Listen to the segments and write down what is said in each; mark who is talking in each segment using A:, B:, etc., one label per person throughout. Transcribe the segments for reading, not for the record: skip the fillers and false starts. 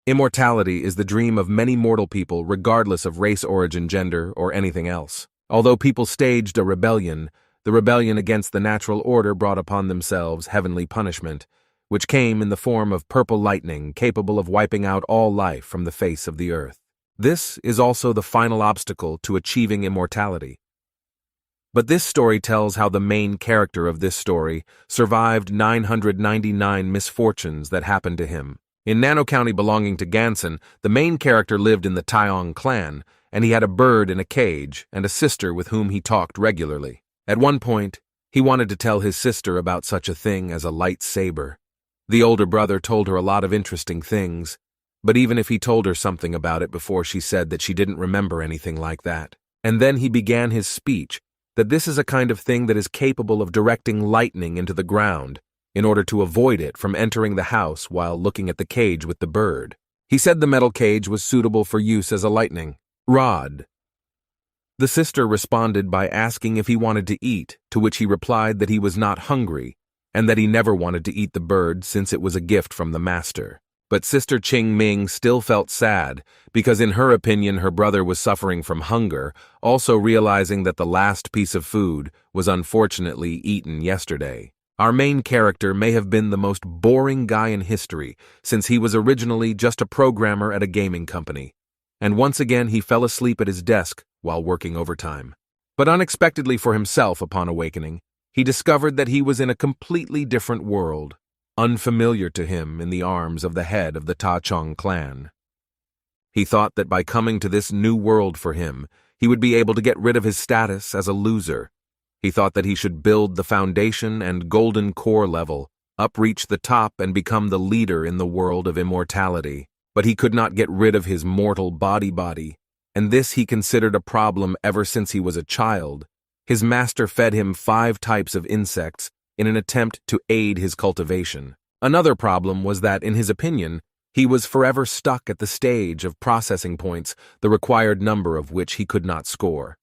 A: Immortality is the dream of many mortal people regardless of race, origin, gender, or anything else. Although people staged a rebellion, the rebellion against the natural order brought upon themselves heavenly punishment, which came in the form of purple lightning capable of wiping out all life from the face of the earth. This is also the final obstacle to achieving immortality. But this story tells how the main character of this story survived 999 misfortunes that happened to him. In Nano County belonging to Ganson, the main character lived in the Taeyong clan, and he had a bird in a cage and a sister with whom he talked regularly. At one point, he wanted to tell his sister about such a thing as a lightsaber. The older brother told her a lot of interesting things, but even if he told her something about it before, she said that she didn't remember anything like that. And then he began his speech that this is a kind of thing that is capable of directing lightning into the ground in order to avoid it from entering the house while looking at the cage with the bird. He said the metal cage was suitable for use as a lightning rod. The sister responded by asking if he wanted to eat, to which he replied that he was not hungry and that he never wanted to eat the bird since it was a gift from the master. But Sister Ching Ming still felt sad because in her opinion her brother was suffering from hunger, also realizing that the last piece of food was unfortunately eaten yesterday. Our main character may have been the most boring guy in history since he was originally just a programmer at a gaming company. And once again he fell asleep at his desk while working overtime. But unexpectedly for himself upon awakening, he discovered that he was in a completely different world, unfamiliar to him in the arms of the head of the Ta Chong clan. He thought that by coming to this new world for him, he would be able to get rid of his status as a loser. He thought that he should build the foundation and golden core level, upreach the top and become the leader in the world of immortality. But he could not get rid of his mortal body, and this he considered a problem ever since he was a child. His master fed him 5 types of insects in an attempt to aid his cultivation. Another problem was that, in his opinion, he was forever stuck at the stage of processing points, the required number of which he could not score.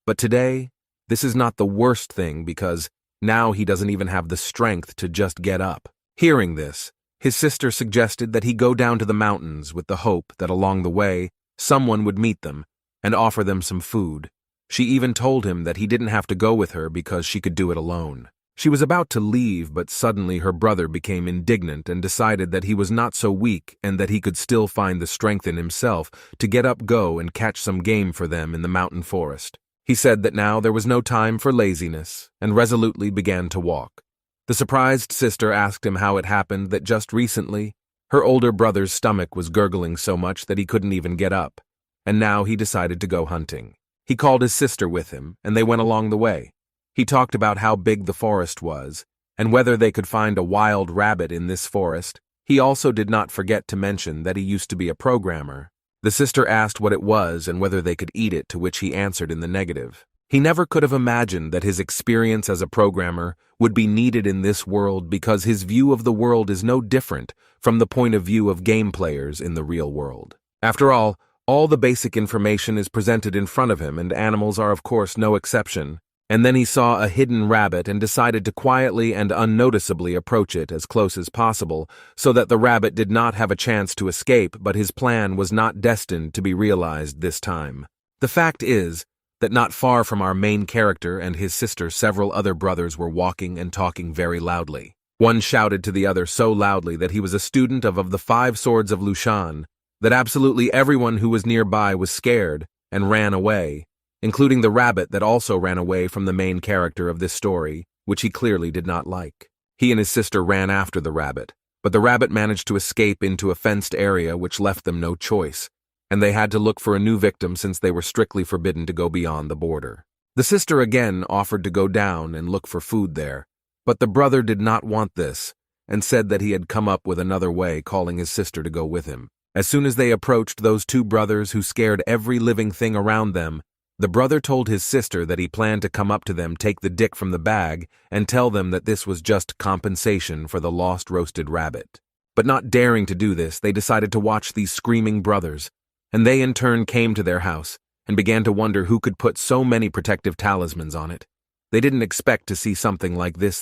A: But today, this is not the worst thing because now he doesn't even have the strength to just get up. Hearing this, his sister suggested that he go down to the mountains with the hope that along the way, someone would meet them and offer them some food. She even told him that he didn't have to go with her because she could do it alone. She was about to leave, but suddenly her brother became indignant and decided that he was not so weak and that he could still find the strength in himself to get up, go, and catch some game for them in the mountain forest. He said that now there was no time for laziness and resolutely began to walk. The surprised sister asked him how it happened that just recently her older brother's stomach was gurgling so much that he couldn't even get up, and now he decided to go hunting. He called his sister with him, and they went along the way. He talked about how big the forest was, and whether they could find a wild rabbit in this forest. He also did not forget to mention that he used to be a programmer. The sister asked what it was and whether they could eat it, to which he answered in the negative. He never could have imagined that his experience as a programmer would be needed in this world because his view of the world is no different from the point of view of game players in the real world. After all the basic information is presented in front of him, and animals are of course no exception. And then he saw a hidden rabbit and decided to quietly and unnoticeably approach it as close as possible so that the rabbit did not have a chance to escape, but his plan was not destined to be realized this time. The fact is that not far from our main character and his sister, several other brothers were walking and talking very loudly. One shouted to the other so loudly that he was a student of the 5 swords of Lushan, that absolutely everyone who was nearby was scared and ran away, including the rabbit that also ran away from the main character of this story, which he clearly did not like. He and his sister ran after the rabbit, but the rabbit managed to escape into a fenced area which left them no choice, and they had to look for a new victim since they were strictly forbidden to go beyond the border. The sister again offered to go down and look for food there, but the brother did not want this and said that he had come up with another way, calling his sister to go with him. As soon as they approached those 2 brothers who scared every living thing around them, the brother told his sister that he planned to come up to them, take the dick from the bag, and tell them that this was just compensation for the lost roasted rabbit. But not daring to do this, they decided to watch these screaming brothers, and they in turn came to their house and began to wonder who could put so many protective talismans on it. They didn't expect to see something like this.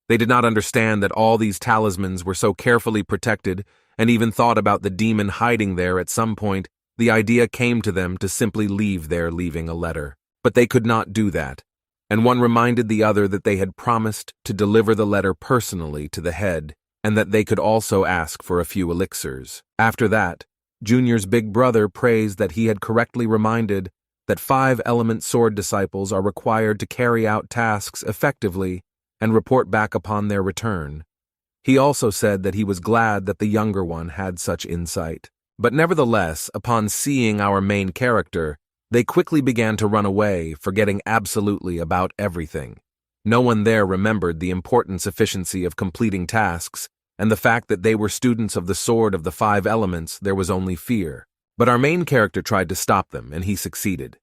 A: They did not understand that all these talismans were so carefully protected and even thought about the demon hiding there at some point, the idea came to them to simply leave there leaving a letter. But they could not do that, and one reminded the other that they had promised to deliver the letter personally to the head, and that they could also ask for a few elixirs. After that, Junior's big brother praised that he had correctly reminded that 5-element sword disciples are required to carry out tasks effectively and report back upon their return. He also said that he was glad that the younger one had such insight. But nevertheless, upon seeing our main character, they quickly began to run away, forgetting absolutely about everything. No one there remembered the important efficiency of completing tasks, and the fact that they were students of the Sword of the 5 Elements. There was only fear. But our main character tried to stop them, and he succeeded.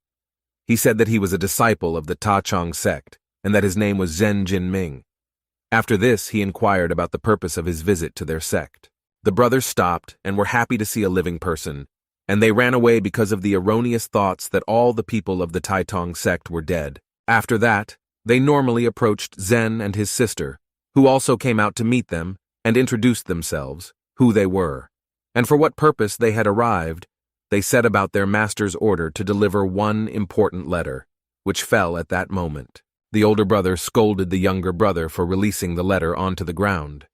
A: He said that he was a disciple of the Ta Chong sect, and that his name was Zhen Jinming. After this, he inquired about the purpose of his visit to their sect. The brothers stopped and were happy to see a living person, and they ran away because of the erroneous thoughts that all the people of the Tai Tong sect were dead. After that, they normally approached Zen and his sister, who also came out to meet them, and introduced themselves, who they were, and for what purpose they had arrived. They set about their master's order to deliver one important letter, which fell at that moment. The older brother scolded the younger brother for releasing the letter onto the ground,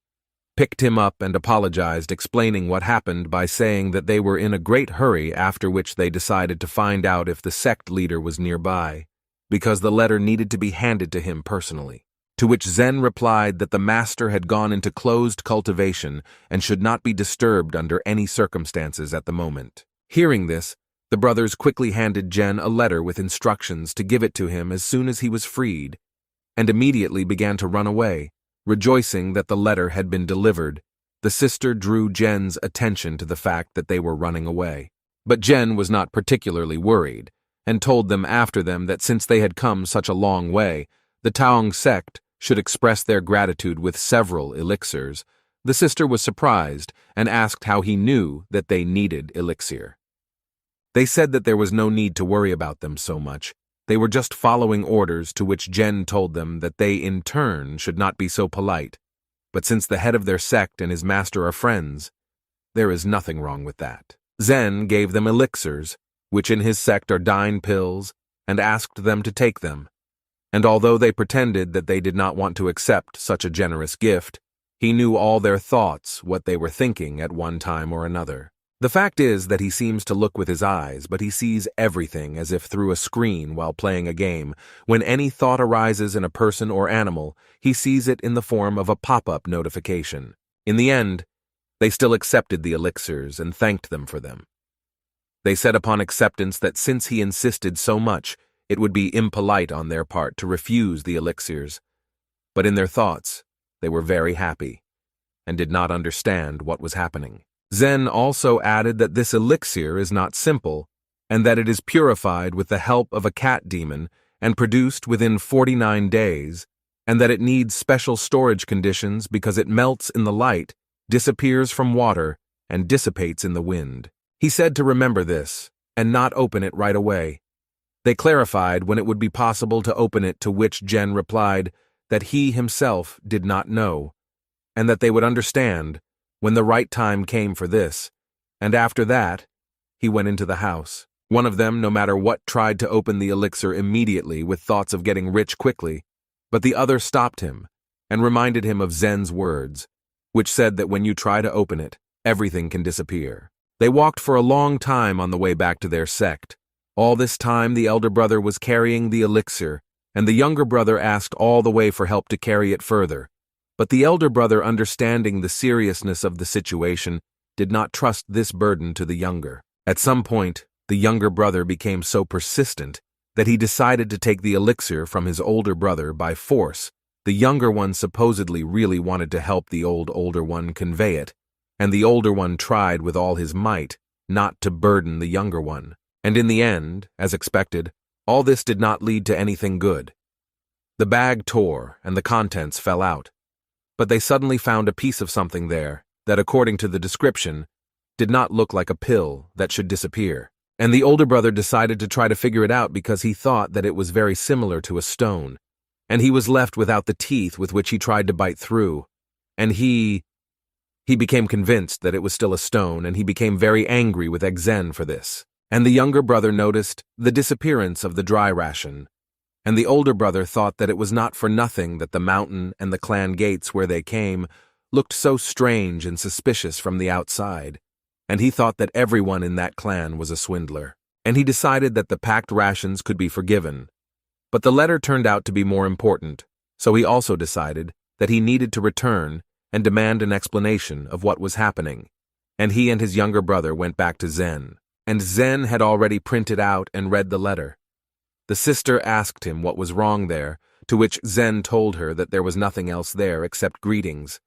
A: picked him up and apologized, explaining what happened by saying that they were in a great hurry, after which they decided to find out if the sect leader was nearby, because the letter needed to be handed to him personally. To which Zen replied that the master had gone into closed cultivation and should not be disturbed under any circumstances at the moment. Hearing this, the brothers quickly handed Jen a letter with instructions to give it to him as soon as he was freed, and immediately began to run away, rejoicing that the letter had been delivered. The sister drew Jen's attention to the fact that they were running away. But Jen was not particularly worried, and told them after them that since they had come such a long way, the Taong sect should express their gratitude with several elixirs. The sister was surprised and asked how he knew that they needed elixir. They said that there was no need to worry about them so much. They were just following orders, to which Jen told them that they in turn should not be so polite. But since the head of their sect and his master are friends, there is nothing wrong with that. Zen gave them elixirs, which in his sect are dine pills, and asked them to take them. And although they pretended that they did not want to accept such a generous gift, he knew all their thoughts, what they were thinking at one time or another. The fact is that he seems to look with his eyes, but he sees everything as if through a screen while playing a game. When any thought arises in a person or animal, he sees it in the form of a pop-up notification. In the end, they still accepted the elixirs and thanked them for them. They said upon acceptance that since he insisted so much, it would be impolite on their part to refuse the elixirs. But in their thoughts, they were very happy, and did not understand what was happening. Zen also added that this elixir is not simple, and that it is purified with the help of a cat demon and produced within 49 days, and that it needs special storage conditions because it melts in the light, disappears from water, and dissipates in the wind. He said to remember this, and not open it right away. They clarified when it would be possible to open it, to which Jen replied that he himself did not know, and that they would understand when the right time came for this, and after that, he went into the house. One of them, no matter what, tried to open the elixir immediately with thoughts of getting rich quickly, but the other stopped him and reminded him of Zen's words, which said that when you try to open it, everything can disappear. They walked for a long time on the way back to their sect. All this time the elder brother was carrying the elixir, and the younger brother asked all the way for help to carry it further. But the elder brother, understanding the seriousness of the situation, did not trust this burden to the younger. At some point, the younger brother became so persistent that he decided to take the elixir from his older brother by force. The younger one supposedly really wanted to help the older one convey it, and the older one tried with all his might not to burden the younger one. And in the end, as expected, all this did not lead to anything good. The bag tore and the contents fell out. But they suddenly found a piece of something there that, according to the description, did not look like a pill that should disappear. And the older brother decided to try to figure it out because he thought that it was very similar to a stone, and he was left without the teeth with which he tried to bite through. And he He became convinced that it was still a stone, and he became very angry with Zen for this. And the younger brother noticed the disappearance of the dry ration. And the older brother thought that it was not for nothing that the mountain and the clan gates where they came looked so strange and suspicious from the outside. And he thought that everyone in that clan was a swindler. And he decided that the packed rations could be forgiven. But the letter turned out to be more important, so he also decided that he needed to return and demand an explanation of what was happening. And he and his younger brother went back to Zen. And Zen had already printed out and read the letter. The sister asked him what was wrong there, to which Zen told her that there was nothing else there except greetings.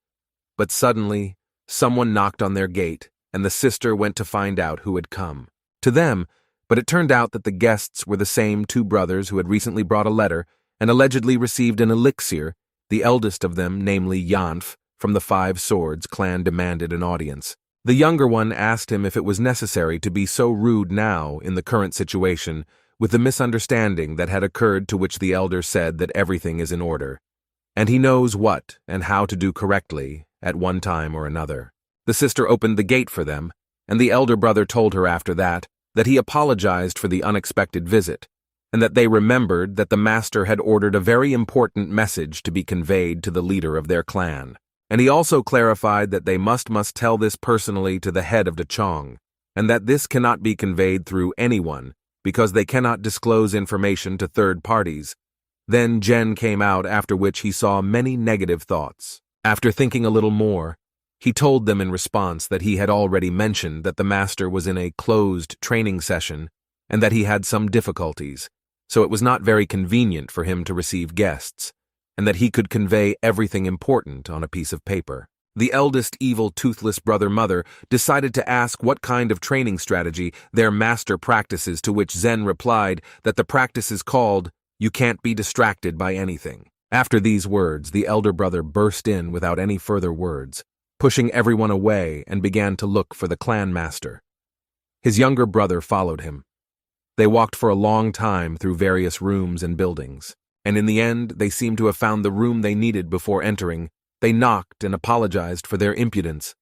A: But suddenly, someone knocked on their gate, and the sister went to find out who had come. To them, but it turned out that the guests were the same two brothers who had recently brought a letter and allegedly received an elixir. The eldest of them, namely Yanf, from the Five Swords clan, demanded an audience. The younger one asked him if it was necessary to be so rude now in the current situation, with the misunderstanding that had occurred, to which the elder said that everything is in order, and he knows what and how to do correctly at one time or another. The sister opened the gate for them, and the elder brother told her after that he apologized for the unexpected visit, and that they remembered that the master had ordered a very important message to be conveyed to the leader of their clan. And he also clarified that they must tell this personally to the head of the Chong, and that this cannot be conveyed through anyone, because they cannot disclose information to third parties. Then Jen came out, after which he saw many negative thoughts. After thinking a little more, he told them in response that he had already mentioned that the master was in a closed training session and that he had some difficulties, so it was not very convenient for him to receive guests, and that he could convey everything important on a piece of paper. The eldest evil toothless brother-mother decided to ask what kind of training strategy their master practices, to which Zen replied that the practice is called, "You can't be distracted by anything." After these words, the elder brother burst in without any further words, pushing everyone away, and began to look for the clan master. His younger brother followed him. They walked for a long time through various rooms and buildings, and in the end they seemed to have found the room they needed. Before entering, they knocked and apologized for their impudence.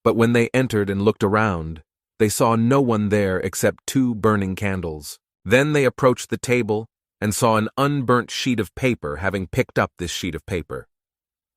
A: But when they entered and looked around, they saw no one there except 2 burning candles. Then they approached the table and saw an unburnt sheet of paper. Having picked up this sheet of paper,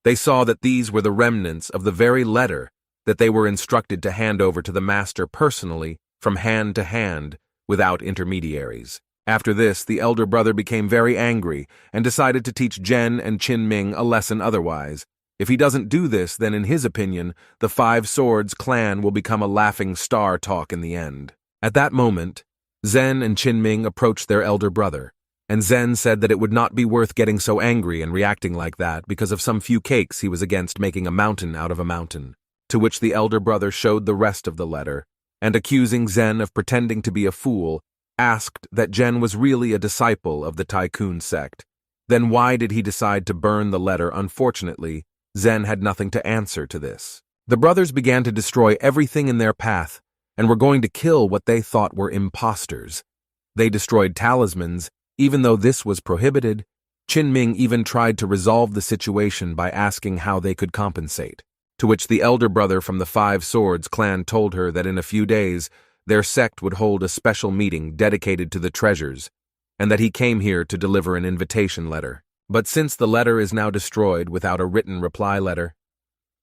A: they saw that these were the remnants of the very letter that they were instructed to hand over to the master personally, from hand to hand, without intermediaries. After this, the elder brother became very angry and decided to teach Jen and Qin Ming a lesson otherwise. If he doesn't do this, then in his opinion, the Five Swords clan will become a laughing star talk in the end. At that moment, Zen and Qin Ming approached their elder brother, and Zen said that it would not be worth getting so angry and reacting like that because of some few cakes he was against making a mountain out of a mountain. To which the elder brother showed the rest of the letter, and accusing Zen of pretending to be a fool, asked that Jen was really a disciple of the Tycoon sect. Then why did he decide to burn the letter? Unfortunately, Zen had nothing to answer to this. The brothers began to destroy everything in their path and were going to kill what they thought were impostors. They destroyed talismans, even though this was prohibited. Qin Ming even tried to resolve the situation by asking how they could compensate, to which the elder brother from the Five Swords clan told her that in a few days their sect would hold a special meeting dedicated to the treasures, and that he came here to deliver an invitation letter. But since the letter is now destroyed without a written reply letter,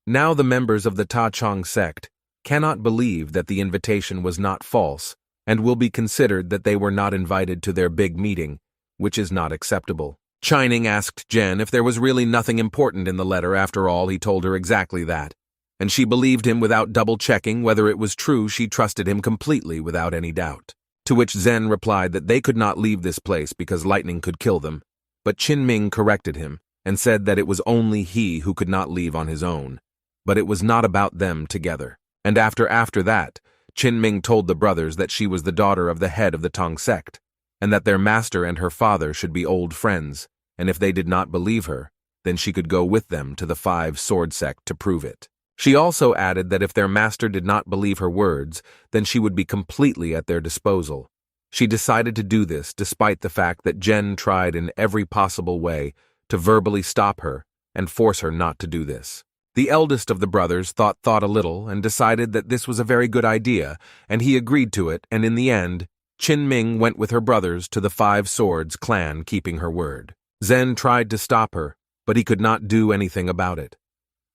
A: now the members of the Ta Chong sect cannot believe that the invitation was not false, and will be considered that they were not invited to their big meeting, which is not acceptable. Chining asked Jen if there was really nothing important in the letter. After all, he told her exactly that, and she believed him without double-checking whether it was true. She trusted him completely without any doubt. To which Zen replied that they could not leave this place because lightning could kill them. But Qin Ming corrected him and said that it was only he who could not leave on his own, but it was not about them together. And after that, Qin Ming told the brothers that she was the daughter of the head of the Tong sect, and that their master and her father should be old friends, and if they did not believe her, then she could go with them to the Five Sword sect to prove it. She also added that if their master did not believe her words, then she would be completely at their disposal. She decided to do this despite the fact that Jen tried in every possible way to verbally stop her and force her not to do this. The eldest of the brothers thought a little and decided that this was a very good idea, and he agreed to it, and in the end, Qin Ming went with her brothers to the Five Swords clan, keeping her word. Zen tried to stop her, but he could not do anything about it.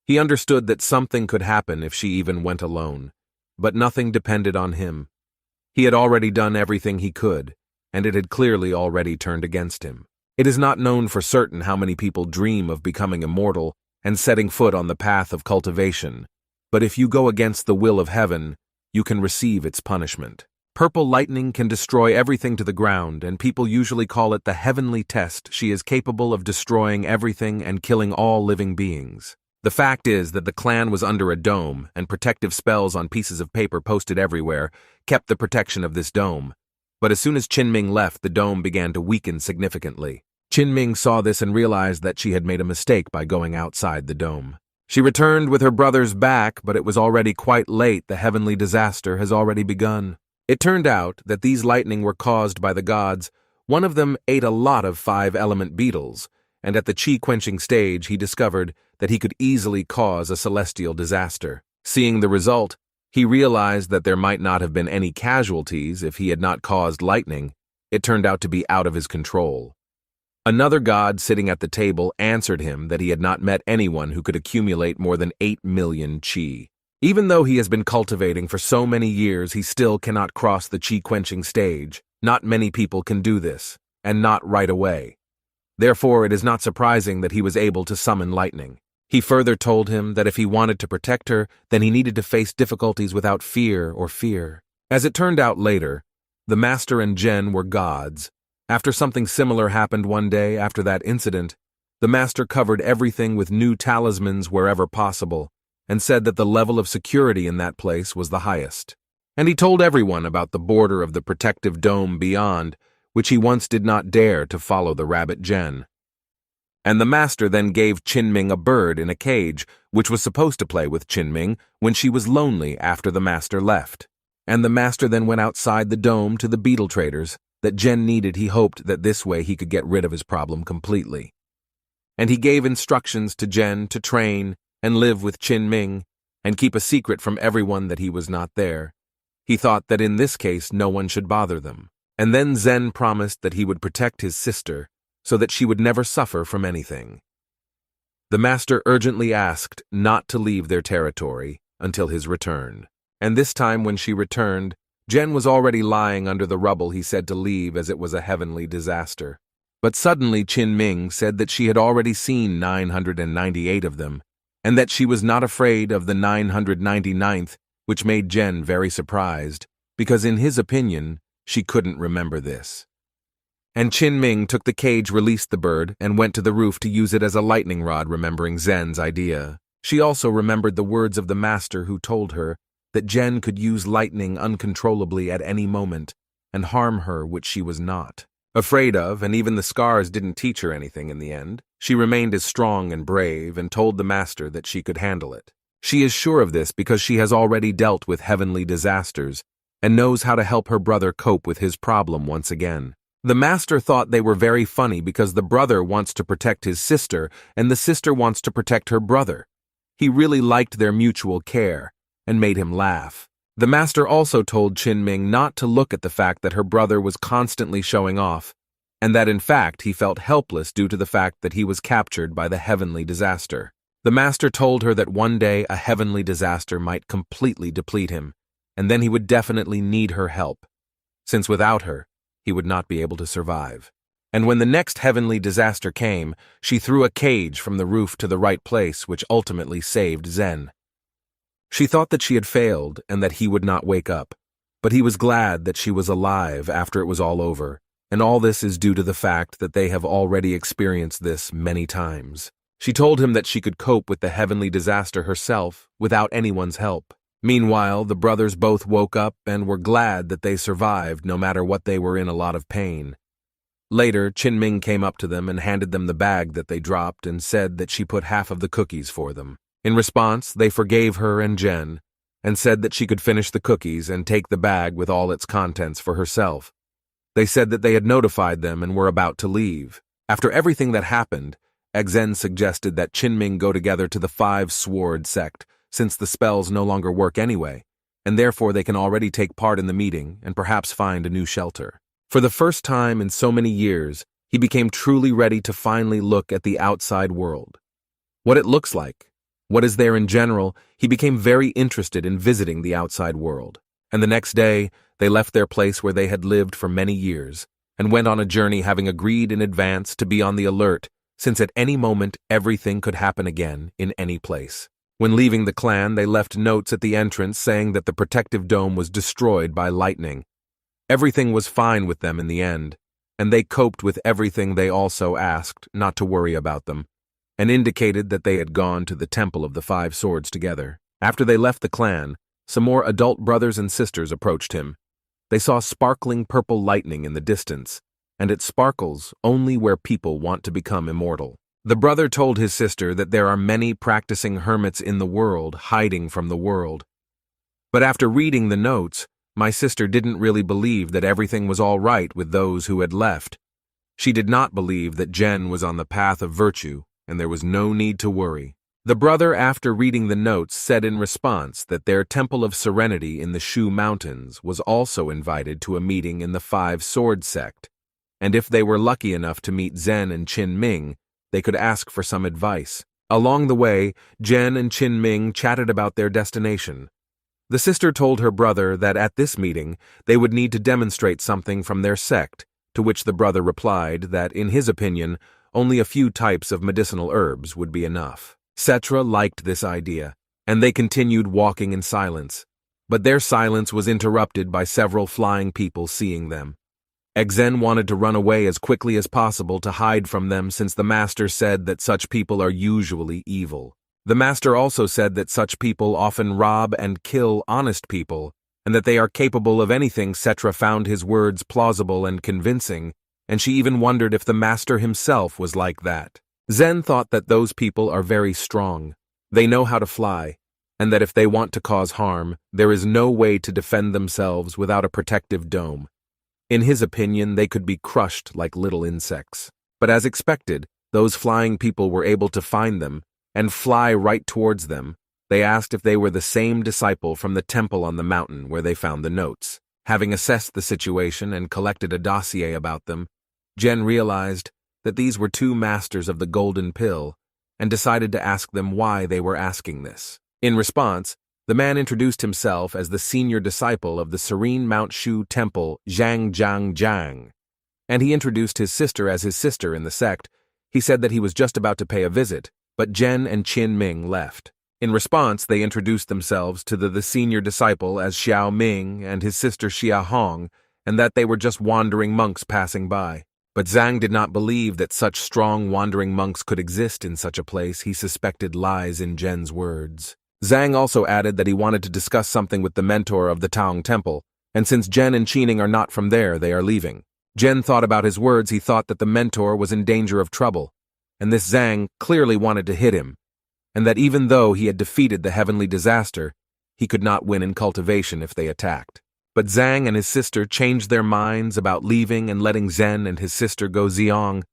A: He understood that something could happen if she even went alone, but nothing depended on him. He had already done everything he could, and it had clearly already turned against him. It is not known for certain how many people dream of becoming immortal and setting foot on the path of cultivation, but if you go against the will of heaven, you can receive its punishment. Purple lightning can destroy everything to the ground, and people usually call it the heavenly test. She is capable of destroying everything and killing all living beings. The fact is that the clan was under a dome, and protective spells on pieces of paper posted everywhere kept the protection of this dome. But as soon as Qin Ming left, the dome began to weaken significantly. Qin Ming saw this and realized that she had made a mistake by going outside the dome. She returned with her brothers back, but it was already quite late. The heavenly disaster has already begun. It turned out that these lightning were caused by the gods. One of them ate a lot of 5-element beetles, and at the chi-quenching stage he discovered that he could easily cause a celestial disaster. Seeing the result, he realized that there might not have been any casualties if he had not caused lightning. It turned out to be out of his control. Another god sitting at the table answered him that he had not met anyone who could accumulate more than 8 million chi. Even though he has been cultivating for so many years, he still cannot cross the chi-quenching stage. Not many people can do this, and not right away. Therefore, it is not surprising that he was able to summon lightning. He further told him that if he wanted to protect her, then he needed to face difficulties without fear or fear. As it turned out later, the master and Jen were gods. After something similar happened one day after that incident, the master covered everything with new talismans wherever possible, and said that the level of security in that place was the highest. And he told everyone about the border of the protective dome beyond, which he once did not dare to follow the rabbit Jen. And the master then gave Qin Ming a bird in a cage, which was supposed to play with Qin Ming when she was lonely after the master left. And the master then went outside the dome to the beetle traders that Jen needed. He hoped that this way he could get rid of his problem completely. And he gave instructions to Jen to train and live with Qin Ming and keep a secret from everyone that he was not there. He thought that in this case no one should bother them. And then Zen promised that he would protect his sister so that she would never suffer from anything. The master urgently asked not to leave their territory until his return. And this time when she returned, Jen was already lying under the rubble. He said to leave as it was a heavenly disaster. But suddenly Qin Ming said that she had already seen 998 of them, and that she was not afraid of the 999th, which made Jen very surprised, because in his opinion, she couldn't remember this. And Qin Ming took the cage, released the bird, and went to the roof to use it as a lightning rod, remembering Zen's idea. She also remembered the words of the master who told her that Jen could use lightning uncontrollably at any moment and harm her, which she was not afraid of, and even the scars didn't teach her anything in the end. She remained as strong and brave and told the master that she could handle it. She is sure of this because she has already dealt with heavenly disasters and knows how to help her brother cope with his problem once again. The master thought they were very funny because the brother wants to protect his sister and the sister wants to protect her brother. He really liked their mutual care and made him laugh. The master also told Qin Ming not to look at the fact that her brother was constantly showing off, and that in fact he felt helpless due to the fact that he was captured by the heavenly disaster. The master told her that one day a heavenly disaster might completely deplete him, and then he would definitely need her help, since without her, he would not be able to survive. And when the next heavenly disaster came, she threw a cage from the roof to the right place, which ultimately saved Zen. She thought that she had failed and that he would not wake up, but he was glad that she was alive after it was all over, and all this is due to the fact that they have already experienced this many times. She told him that she could cope with the heavenly disaster herself without anyone's help. Meanwhile, the brothers both woke up and were glad that they survived no matter what. They were in a lot of pain. Later, Qin Ming came up to them and handed them the bag that they dropped and said that she put half of the cookies for them. In response, they forgave her and Jen, and said that she could finish the cookies and take the bag with all its contents for herself. They said that they had notified them and were about to leave. After everything that happened, Exen suggested that Qinming go together to the Five-Sword sect, since the spells no longer work anyway, and therefore they can already take part in the meeting and perhaps find a new shelter. For the first time in so many years, he became truly ready to finally look at the outside world. What it looks like, what is there in general, he became very interested in visiting the outside world. And the next day, they left their place where they had lived for many years, and went on a journey having agreed in advance to be on the alert, since at any moment everything could happen again in any place. When leaving the clan, they left notes at the entrance saying that the protective dome was destroyed by lightning. Everything was fine with them in the end, and they coped with everything. They also asked not to worry about them, and indicated that they had gone to the Temple of the Five Swords together. After they left the clan, some more adult brothers and sisters approached him. They saw sparkling purple lightning in the distance, and it sparkles only where people want to become immortal. The brother told his sister that there are many practicing hermits in the world hiding from the world. But after reading the notes, my sister didn't really believe that everything was all right with those who had left. She did not believe that Jen was on the path of virtue, and there was no need to worry. The brother, after reading the notes, said in response that their Temple of Serenity in the Shu Mountains was also invited to a meeting in the Five-Sword sect, and if they were lucky enough to meet Zen and Qinming, they could ask for some advice. Along the way, Jen and Qinming chatted about their destination. The sister told her brother that at this meeting they would need to demonstrate something from their sect, to which the brother replied that, in his opinion, only a few types of medicinal herbs would be enough. Cetra liked this idea, and they continued walking in silence. But their silence was interrupted by several flying people seeing them. Exen wanted to run away as quickly as possible to hide from them, since the master said that such people are usually evil. The master also said that such people often rob and kill honest people, and that they are capable of anything. Cetra found his words plausible and convincing, and she even wondered if the master himself was like that. Zen thought that those people are very strong. They know how to fly, and that if they want to cause harm, there is no way to defend themselves without a protective dome. In his opinion, they could be crushed like little insects. But as expected, those flying people were able to find them and fly right towards them. They asked if they were the same disciple from the temple on the mountain where they found the notes. Having assessed the situation and collected a dossier about them, Jen realized that these were two masters of the Golden Pill and decided to ask them why they were asking this. In response, the man introduced himself as the senior disciple of the Serene Mount Shu Temple, Zhang Jiang Jiang, and he introduced his sister as his sister in the sect. He said that he was just about to pay a visit, but Jen and Qinming left. In response, they introduced themselves to the senior disciple as Xiao Ming and his sister Xia Hong, and that they were just wandering monks passing by. But Zhang did not believe that such strong wandering monks could exist in such a place. He suspected lies in Jen's words. Zhang also added that he wanted to discuss something with the mentor of the Taong Temple, and since Jen and Qining are not from there, they are leaving. Jen thought about his words. He thought that the mentor was in danger of trouble, and this Zhang clearly wanted to hit him, and that even though he had defeated the heavenly disaster, he could not win in cultivation if they attacked. But Zhang and his sister changed their minds about leaving and letting Zhen and his sister go Xiong,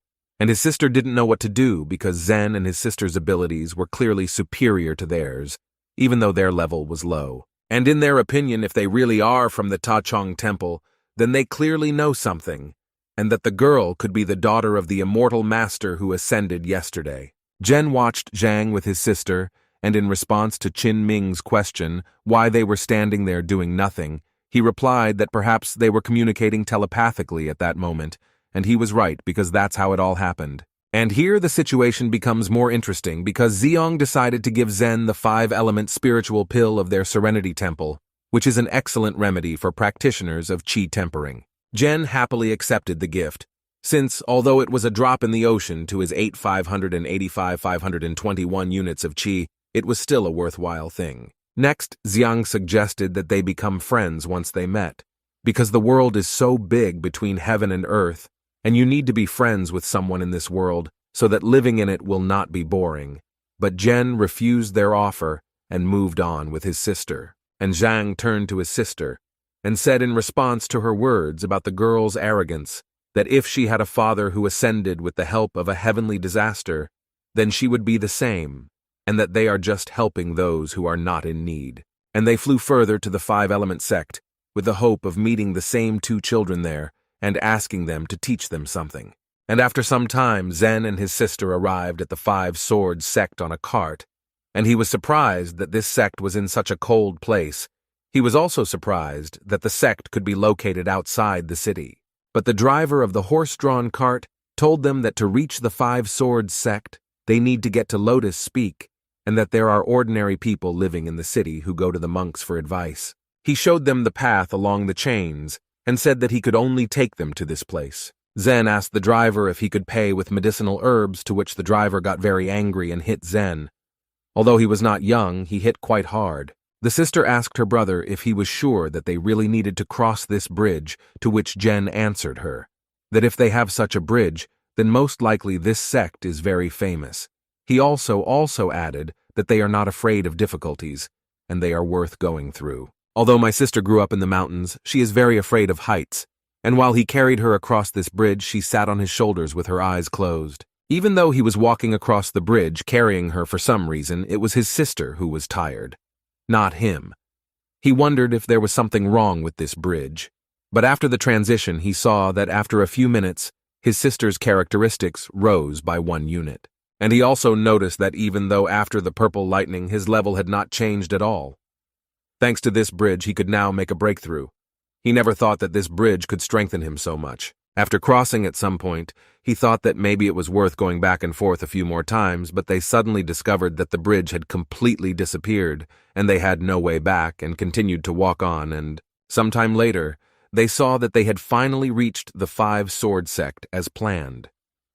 A: and his sister didn't know what to do because Zhen and his sister's abilities were clearly superior to theirs, even though their level was low. And in their opinion, if they really are from the Tachong Temple, then they clearly know something, and that the girl could be the daughter of the immortal master who ascended yesterday. Jen watched Zhang with his sister, and in response to Qin Ming's question why they were standing there doing nothing, he replied that perhaps they were communicating telepathically at that moment, and he was right because that's how it all happened. And here the situation becomes more interesting because Xiong decided to give Zen the 5-element spiritual pill of their Serenity Temple, which is an excellent remedy for practitioners of qi tempering. Jen happily accepted the gift, since, although it was a drop in the ocean to his 521 units of qi, it was still a worthwhile thing. Next, Xiang suggested that they become friends once they met, because the world is so big between heaven and earth, and you need to be friends with someone in this world so that living in it will not be boring. But Jen refused their offer and moved on with his sister. And Zhang turned to his sister and said in response to her words about the girl's arrogance that if she had a father who ascended with the help of a heavenly disaster, then she would be the same, and that they are just helping those who are not in need. And they flew further to the Five-Element sect, with the hope of meeting the same two children there and asking them to teach them something. And after some time, Zen and his sister arrived at the Five-Sword sect on a cart, and he was surprised that this sect was in such a cold place. He was also surprised that the sect could be located outside the city. But the driver of the horse-drawn cart told them that to reach the Five-Sword sect, they need to get to Lotus Peak, and that there are ordinary people living in the city who go to the monks for advice. He showed them the path along the chains and said that he could only take them to this place. Zen asked the driver if he could pay with medicinal herbs, to which the driver got very angry and hit Zen. Although he was not young, he hit quite hard. The sister asked her brother if he was sure that they really needed to cross this bridge, to which Jen answered her that if they have such a bridge, then most likely this sect is very famous. He also added that they are not afraid of difficulties, and they are worth going through. Although my sister grew up in the mountains, she is very afraid of heights, and while he carried her across this bridge, she sat on his shoulders with her eyes closed. Even though he was walking across the bridge carrying her for some reason, it was his sister who was tired, not him. He wondered if there was something wrong with this bridge. But after the transition, he saw that after a few minutes, his sister's characteristics rose by 1 unit. And he also noticed that even though after the purple lightning his level had not changed at all. Thanks to this bridge, he could now make a breakthrough. He never thought that this bridge could strengthen him so much. After crossing at some point, he thought that maybe it was worth going back and forth a few more times, but they suddenly discovered that the bridge had completely disappeared, and they had no way back and continued to walk on, and sometime later, they saw that they had finally reached the Five-Sword sect as planned.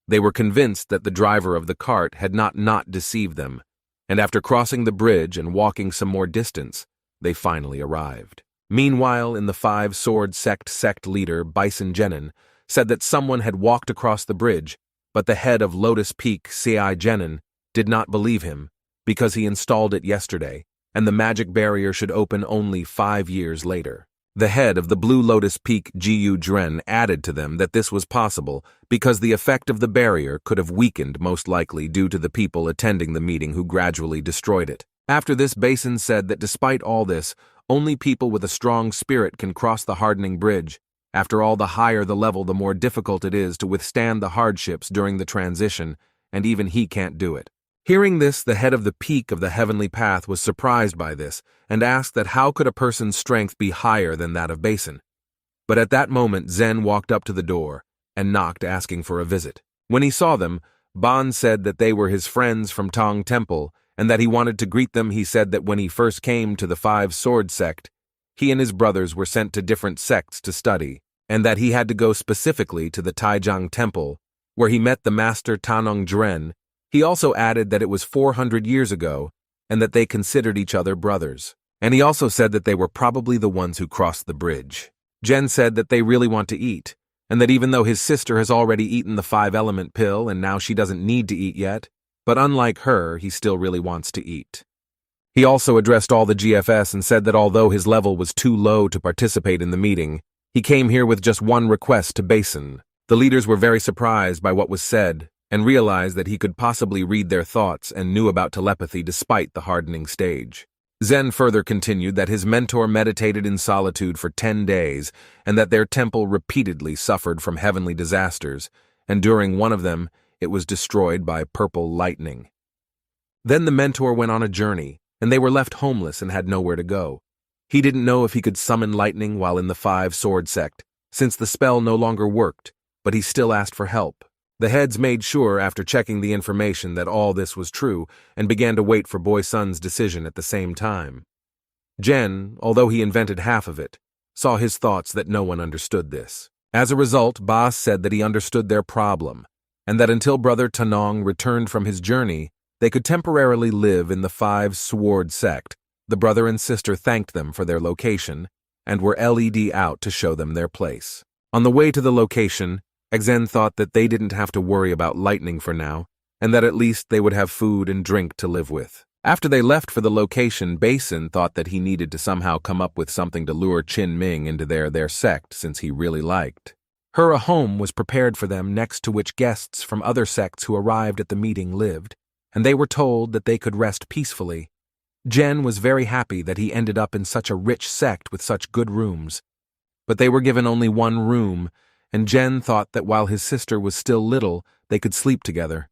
A: They were convinced that the driver of the cart had not deceived them, and after crossing the bridge and walking some more distance, they finally arrived. Meanwhile, in the Five-Sword sect leader, Bison Genin, said that someone had walked across the bridge, but the head of Lotus Peak, Sei Genin, did not believe him because he installed it yesterday, and the magic barrier should open only 5 years later. The head of the Blue Lotus Peak, Jiyu Dren, added to them that this was possible because the effect of the barrier could have weakened most likely due to the people attending the meeting who gradually destroyed it. After this, Basin said that despite all this, only people with a strong spirit can cross the hardening bridge. After all, the higher the level, the more difficult it is to withstand the hardships during the transition, and even he can't do it. Hearing this, the head of the peak of the heavenly path was surprised by this and asked that how could a person's strength be higher than that of Basin. But at that moment, Zen walked up to the door and knocked, asking for a visit. When he saw them, Ban said that they were his friends from Tong Temple and that he wanted to greet them. He said that when he first came to the Five-Sword sect, he and his brothers were sent to different sects to study, and that he had to go specifically to the Taijiang Temple, where he met the master Tanong Dren. He also added that it was 400 years ago, and that they considered each other brothers. And he also said that they were probably the ones who crossed the bridge. Jen said that they really want to eat, and that even though his sister has already eaten the 5-element pill and now she doesn't need to eat yet, but unlike her, he still really wants to eat. He also addressed all the GFS and said that although his level was too low to participate in the meeting, he came here with just one request to Basin. The leaders were very surprised by what was said and realized that he could possibly read their thoughts and knew about telepathy despite the hardening stage. Zen further continued that his mentor meditated in solitude for 10 days and that their temple repeatedly suffered from heavenly disasters, and during one of them, it was destroyed by purple lightning. Then the mentor went on a journey, and they were left homeless and had nowhere to go. He didn't know if he could summon lightning while in the Five-Sword sect, since the spell no longer worked, but he still asked for help. The heads made sure after checking the information that all this was true and began to wait for Boy Sun's decision at the same time. Jen, although he invented half of it, saw his thoughts that no one understood this. As a result, Bas said that he understood their problem, and that until Brother Tanong returned from his journey, they could temporarily live in the Five-Sword sect. The brother and sister thanked them for their location and were LED out to show them their place. On the way to the location, Exen thought that they didn't have to worry about lightning for now, and that at least they would have food and drink to live with. After they left for the location, Basin thought that he needed to somehow come up with something to lure Qin Ming into their sect since he really liked her. A home was prepared for them next to which guests from other sects who arrived at the meeting lived, and they were told that they could rest peacefully. Jen was very happy that he ended up in such a rich sect with such good rooms. But they were given only one room, and Jen thought that while his sister was still little, they could sleep together.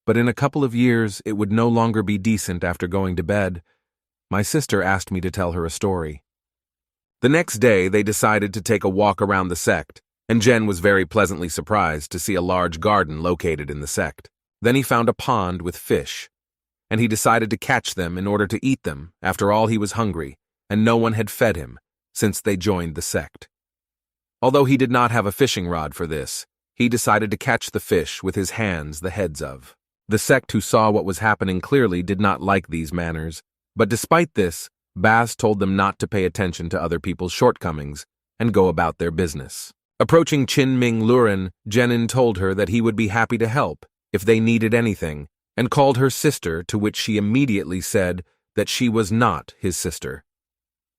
A: But in a couple of years, it would no longer be decent after going to bed. My sister asked me to tell her a story. The next day, they decided to take a walk around the sect, and Jen was very pleasantly surprised to see a large garden located in the sect. Then he found a pond with fish, and he decided to catch them in order to eat them. After all, he was hungry, and no one had fed him since they joined the sect. Although he did not have a fishing rod for this, he decided to catch the fish with his hands, the heads of. The sect, who saw what was happening clearly, did not like these manners, but despite this, Baz told them not to pay attention to other people's shortcomings and go about their business. Approaching Chin Ming Luren, Jenin told her that he would be happy to help if they needed anything, and called her sister, to which she immediately said that she was not his sister.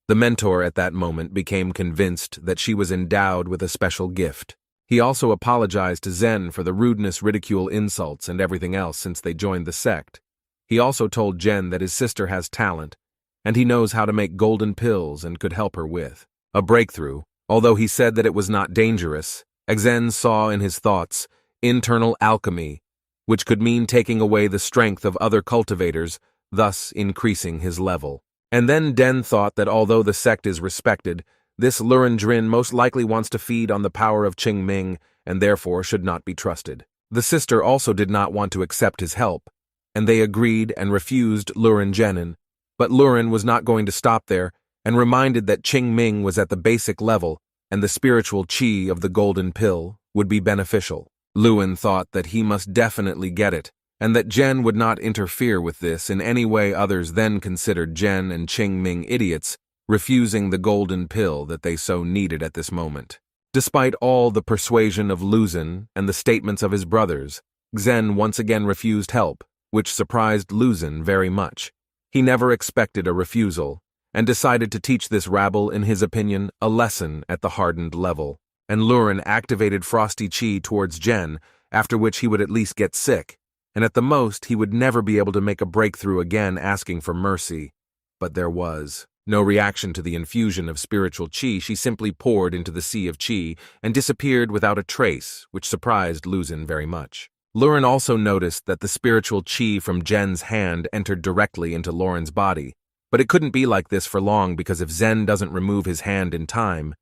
A: The mentor at that moment became convinced that she was endowed with a special gift. He also apologized to Zen for the rudeness, ridicule, insults, and everything else since they joined the sect. He also told Jen that his sister has talent, and he knows how to make golden pills and could help her with a breakthrough. Although he said that it was not dangerous, Zen saw in his thoughts internal alchemy, which could mean taking away the strength of other cultivators, thus increasing his level. And then Den thought that although the sect is respected, this Luren Drin most likely wants to feed on the power of Qing Ming and therefore should not be trusted. The sister also did not want to accept his help, and they agreed and refused Luren Jenin. But Luren was not going to stop there and reminded that Qing Ming was at the basic level and the spiritual qi of the golden pill would be beneficial. Luren thought that he must definitely get it, and that Jen would not interfere with this in any way. Others then considered Jen and Qing Ming idiots, refusing the golden pill that they so needed at this moment. Despite all the persuasion of Luzin and the statements of his brothers, Zen once again refused help, which surprised Luzin very much. He never expected a refusal, and decided to teach this rabble, in his opinion, a lesson at the hardened level. And Luren activated Frosty Chi towards Jen, after which he would at least get sick, and at the most he would never be able to make a breakthrough again asking for mercy. But there was no reaction to the infusion of spiritual chi. She simply poured into the sea of chi and disappeared without a trace, which surprised Luzin very much. Luren also noticed that the spiritual chi from Jen's hand entered directly into Lauren's body, but it couldn't be like this for long because if Zen doesn't remove his hand in time,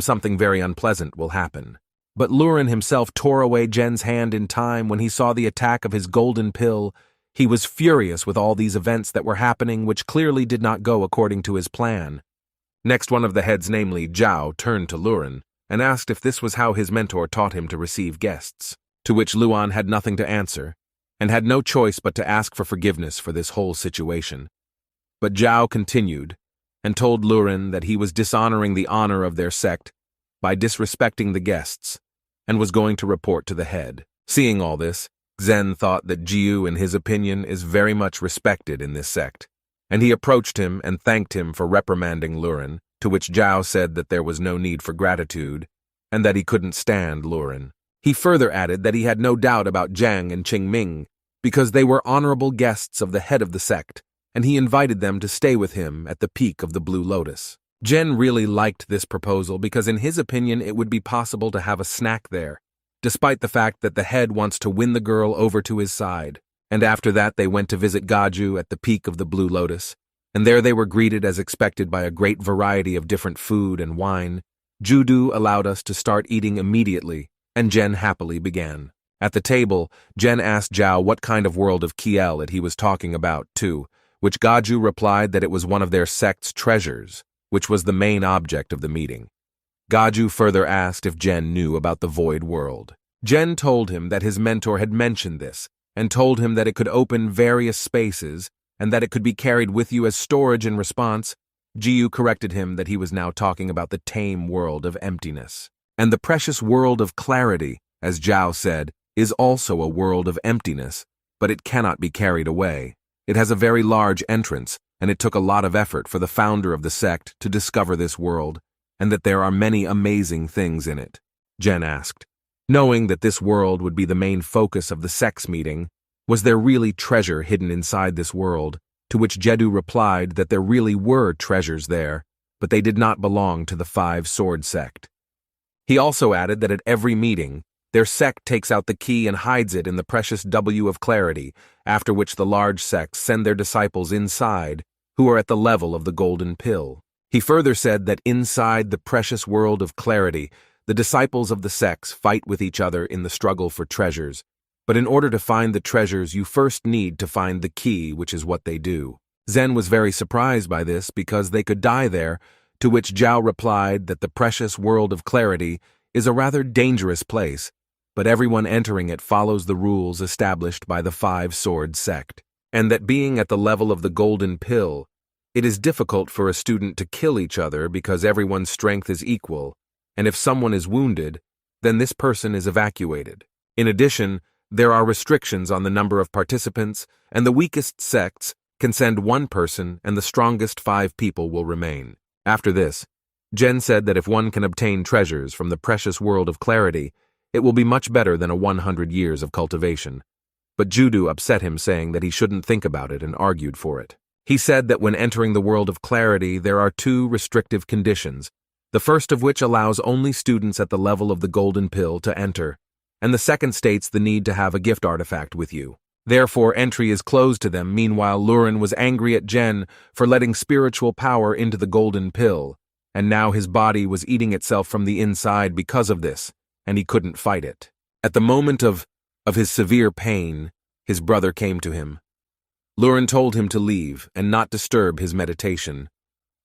A: something very unpleasant will happen. But Luren himself tore away Jen's hand in time when he saw the attack of his golden pill. He was furious with all these events that were happening, which clearly did not go according to his plan. Next, one of the heads, namely Zhao, turned to Luren and asked if this was how his mentor taught him to receive guests, to which Luan had nothing to answer and had no choice but to ask for forgiveness for this whole situation. But Zhao continued and told Luren that he was dishonoring the honor of their sect by disrespecting the guests and was going to report to the head. Seeing all this, Zen thought that Jiu, in his opinion, is very much respected in this sect, and he approached him and thanked him for reprimanding Luren, to which Zhao said that there was no need for gratitude and that he couldn't stand Luren. He further added that he had no doubt about Jiang and Qing Ming because they were honorable guests of the head of the sect, and he invited them to stay with him at the peak of the Blue Lotus. Jen really liked this proposal because in his opinion it would be possible to have a snack there, despite the fact that the head wants to win the girl over to his side. And after that they went to visit Gaju at the peak of the Blue Lotus, and there they were greeted as expected by a great variety of different food and wine. Judu allowed us to start eating immediately, and Jen happily began. At the table, Jen asked Zhao what kind of world of Kiel it he was talking about, too, which Gaju replied that it was one of their sect's treasures, which was the main object of the meeting. Gaju further asked if Jen knew about the void world. Jen told him that his mentor had mentioned this, and told him that it could open various spaces, and that it could be carried with you as storage. In response, Jiu corrected him that he was now talking about the tame world of emptiness. And the precious world of clarity, as Zhao said, is also a world of emptiness, but it cannot be carried away. It has a very large entrance, and it took a lot of effort for the founder of the sect to discover this world, and that there are many amazing things in it. Jen asked. Knowing that this world would be the main focus of the sect's meeting, Was there really treasure hidden inside this world? To which Jedu replied that there really were treasures there, but they did not belong to the Five-Sword sect. He also added that at every meeting, their sect takes out the key and hides it in the precious W of clarity, after which the large sects send their disciples inside, who are at the level of the golden pill. He further said that inside the precious world of clarity, the disciples of the sects fight with each other in the struggle for treasures, but in order to find the treasures you first need to find the key, which is what they do. Zen was very surprised by this because they could die there, to which Zhao replied that the precious world of clarity is a rather dangerous place, but everyone entering it follows the rules established by the Five-Sword sect, and that being at the level of the golden pill, it is difficult for a student to kill each other because everyone's strength is equal, and if someone is wounded, then this person is evacuated. In addition, there are restrictions on the number of participants, and the weakest sects can send one person and the strongest 5 people will remain. After this, Jen said that if one can obtain treasures from the precious world of clarity, it will be much better than a 100 years of cultivation. But Judu upset him, saying that he shouldn't think about it, and argued for it. He said that when entering the world of clarity, there are 2 restrictive conditions, the first of which allows only students at the level of the golden pill to enter, and the second states the need to have a gift artifact with you. Therefore, entry is closed to them. Meanwhile, Lurin was angry at Jen for letting spiritual power into the golden pill, and now his body was eating itself from the inside because of this, and he couldn't fight it. At the moment of his severe pain, his brother came to him. Lurin told him to leave and not disturb his meditation.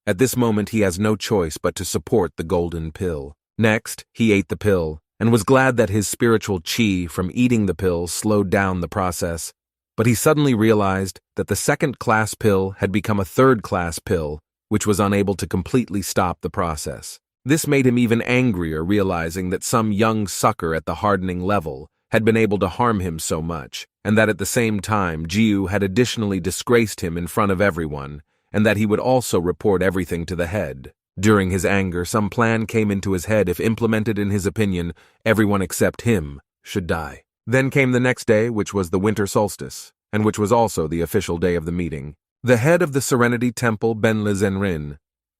A: At this moment, he has no choice but to support the golden pill. Next, he ate the pill, and was glad that his spiritual chi from eating the pill slowed down the process, but he suddenly realized that the second-class pill had become a third-class pill, which was unable to completely stop the process. This made him even angrier, realizing that some young sucker at the hardening level had been able to harm him so much, and that at the same time Jiu had additionally disgraced him in front of everyone, and that he would also report everything to the head. During his anger, some plan came into his head. If implemented in his opinion, everyone except him should die. Then came the next day, which was the winter solstice, and which was also the official day of the meeting. The head of the Serenity Temple, Benli Zenrin,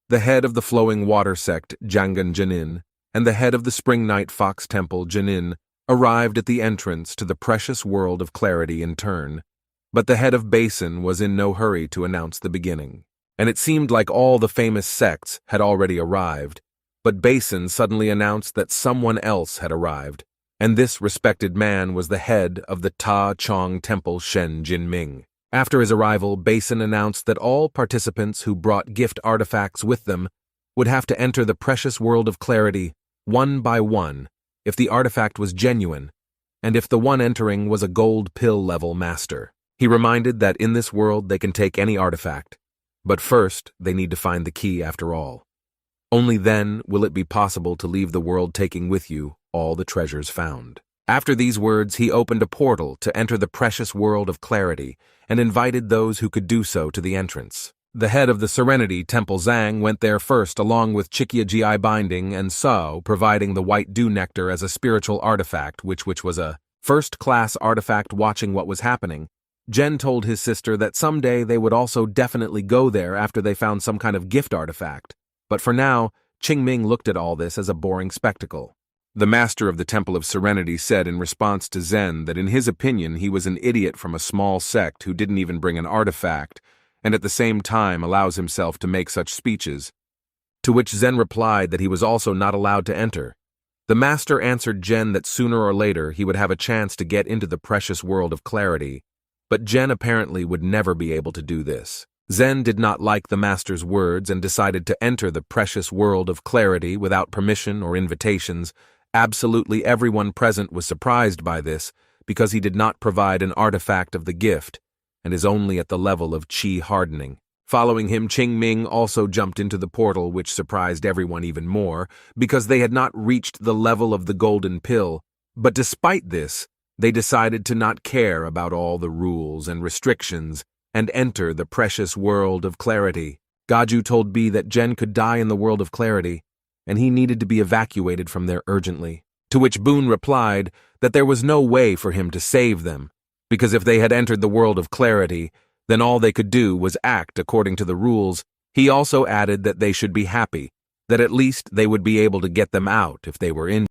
A: the head of the Flowing Water Sect, Jangan Janin, and the head of the Spring Night Fox Temple, Janin, arrived at the entrance to the precious world of clarity in turn. But the head of Basin was in no hurry to announce the beginning. And it seemed like all the famous sects had already arrived, but Basin suddenly announced that someone else had arrived, and this respected man was the head of the Ta Chong Temple, Shen Jinming. After his arrival, Basin announced that all participants who brought gift artifacts with them would have to enter the precious world of clarity one by one if the artifact was genuine, and if the one entering was a gold pill-level master. He reminded that in this world they can take any artifact, but first, they need to find the key after all. Only then will it be possible to leave the world taking with you all the treasures found. After these words, he opened a portal to enter the precious world of clarity and invited those who could do so to the entrance. The head of the Serenity Temple Zhang went there first, along with Chikia Gi Binding and Sao, providing the white dew nectar as a spiritual artifact, which was a first-class artifact. Watching what was happening, Jen told his sister that someday they would also definitely go there after they found some kind of gift artifact. But for now, Qingming looked at all this as a boring spectacle. The master of the Temple of Serenity said in response to Zen that in his opinion he was an idiot from a small sect who didn't even bring an artifact, and at the same time allows himself to make such speeches. To which Zen replied that he was also not allowed to enter. The master answered Jen that sooner or later he would have a chance to get into the precious world of clarity, but Jen apparently would never be able to do this. Zen did not like the master's words and decided to enter the precious world of clarity without permission or invitations. Absolutely everyone present was surprised by this because he did not provide an artifact of the gift and is only at the level of chi hardening. Following him, Qingming also jumped into the portal, which surprised everyone even more because they had not reached the level of the golden pill. But despite this, they decided to not care about all the rules and restrictions and enter the precious world of clarity. Gaju told B that Jen could die in the world of clarity, and he needed to be evacuated from there urgently, to which Boone replied that there was no way for him to save them, because if they had entered the world of clarity, then all they could do was act according to the rules. He also added that they should be happy, that at least they would be able to get them out if they were in.